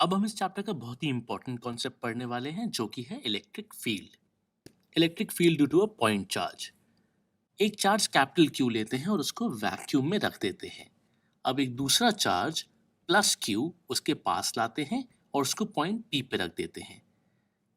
अब हम इस चैप्टर का बहुत ही इंपॉर्टेंट कॉन्सेप्ट पढ़ने वाले हैं जो कि है electric field. Electric field due to a point charge. एक चार्ज कैपिटल क्यू लेते हैं और उसको वैक्यूम में रख देते हैं। अब एक दूसरा चार्ज प्लस क्यू उसके पास लाते हैं और उसको पॉइंट पी पे रख देते हैं।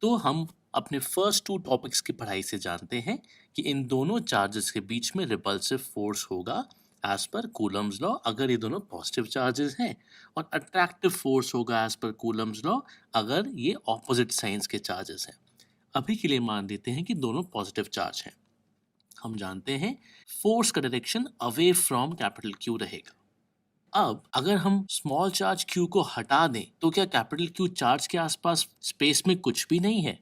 तो हम अपने फर्स्ट टू टॉपिक्स की पढ़ाई से जानते हैं कि इन दोनों चार्जेस के बीच में रिपल्सिव फोर्स होगा एज पर कूलम्स लॉ अगर ये दोनों पॉजिटिव चार्जेस हैं, और अट्रैक्टिव फोर्स होगा एज पर कूलम्स लॉ अगर ये ऑपोजिट साइंस के चार्जेस हैं। अभी के लिए मान लेते हैं कि दोनों पॉजिटिव चार्ज हैं। हम जानते हैं फोर्स का direction away from capital Q रहेगा। अब अगर हम स्मॉल चार्ज क्यू को हटा दें तो क्या कैपिटल क्यू चार्ज के आसपास स्पेस में कुछ भी नहीं है?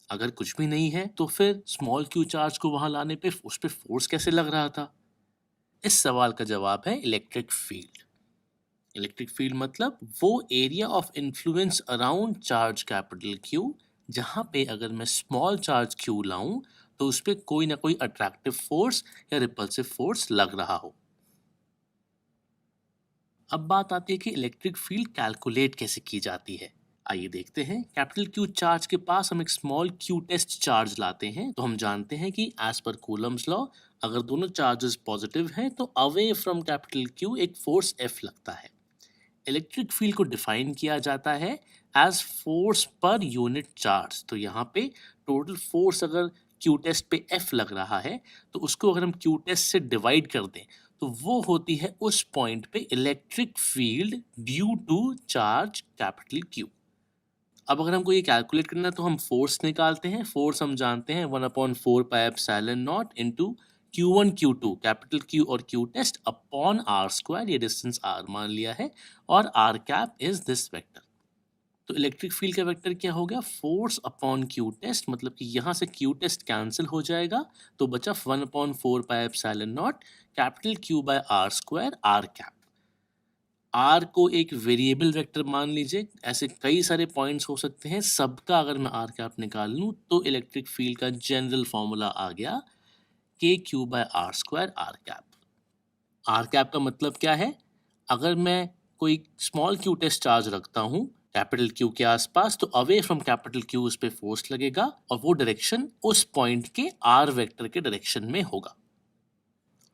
अगर कुछ भी नहीं है तो फिर स्मॉल क्यू चार्ज को वहां लाने पे उस पे फोर्स कैसे लग रहा था? इस सवाल का जवाब है इलेक्ट्रिक फील्ड। इलेक्ट्रिक फील्ड मतलब वो area of influence around charge capital Q जहां पे अगर मैं स्मॉल चार्ज क्यू लाऊं तो उस पे कोई ना कोई अट्रैक्टिव फोर्स या रिपल्सिव फोर्स लग रहा हो। अब बात आती है कि इलेक्ट्रिक फील्ड कैलकुलेट कैसे की जाती है। आइए देखते हैं। कैपिटल क्यू चार्ज के पास हम एक स्मॉल क्यू टेस्ट चार्ज लाते हैं तो हम जानते हैं कि एज पर कूलम्स लॉ अगर दोनों चार्जेस पॉजिटिव हैं तो अवे फ्रॉम कैपिटल क्यू एक फोर्स एफ लगता है। इलेक्ट्रिक फील्ड को डिफाइन किया जाता है as force per unit charge. तो यहाँ पे टोटल फोर्स अगर क्यू टेस्ट पे एफ लग रहा है तो उसको अगर हम क्यू टेस्ट से डिवाइड कर दें तो वो होती है उस पॉइंट पे electric field due to charge capital Q. अब अगर हमको ये कैलकुलेट करना है तो हम फोर्स निकालते हैं। फोर्स हम जानते हैं 1/4 pi epsilon naught into Q1 Q2 capital Q और Q test upon R square. ये डिस्टेंस R मान लिया है और R cap is this vector. तो इलेक्ट्रिक फील्ड का वेक्टर क्या हो गया? फोर्स अपॉन Q टेस्ट, मतलब कि यहाँ से Q टेस्ट कैंसिल हो जाएगा तो बचा 1/4 pi epsilon naught capital Q by R square R cap. R को एक वेरिएबल वेक्टर मान लीजिए। ऐसे कई सारे पॉइंट्स हो सकते हैं, सबका अगर मैं आर कैप निकाल लूँ तो इलेक्ट्रिक फील्ड का जनरल फॉर्मूला आ गया K Q by R square R cap. R cap का मतलब क्या है? अगर मैं कोई स्मॉल क्यू टेस्ट चार्ज रखता हूँ कैपिटल क्यू के आसपास तो अवे फ्रॉम कैपिटल क्यू उस पर फोर्स लगेगा और वो डायरेक्शन उस पॉइंट के आर वेक्टर के डायरेक्शन में होगा।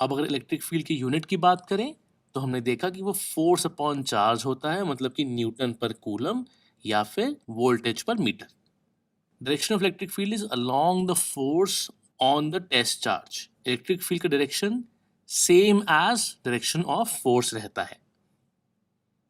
अब अगर इलेक्ट्रिक फील्ड की यूनिट की बात करें तो हमने देखा कि वो फोर्स अपॉन चार्ज होता है, मतलब कि न्यूटन पर कूलम या फिर वोल्टेज पर meter. Direction of electric field is along the force on the test charge. Electric field का direction same as direction of force रहता है।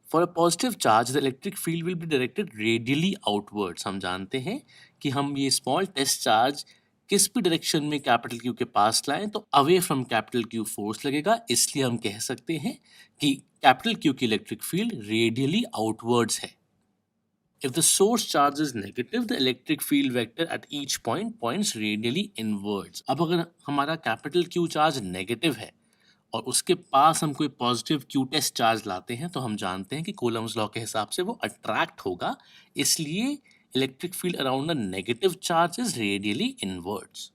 For a positive charge the electric field will be directed radially outwards. हम जानते हैं कि हम ये small test charge किस भी डायरेक्शन में कैपिटल क्यू के पास लाएं तो away from capital Q force लगेगा। इसलिए हम कह सकते हैं कि कैपिटल क्यू की इलेक्ट्रिक फील्ड रेडियली आउटवर्ड्स है। If the source charge is negative, the electric field vector at each point points radially inwards. अब अगर हमारा कैपिटल क्यू चार्ज नेगेटिव है और उसके पास हम कोई पॉजिटिव क्यू टेस्ट चार्ज लाते हैं तो हम जानते हैं कि कूलम्स लॉ के हिसाब से वो अट्रैक्ट होगा। इसलिए electric field around the negative charge is radially inwards.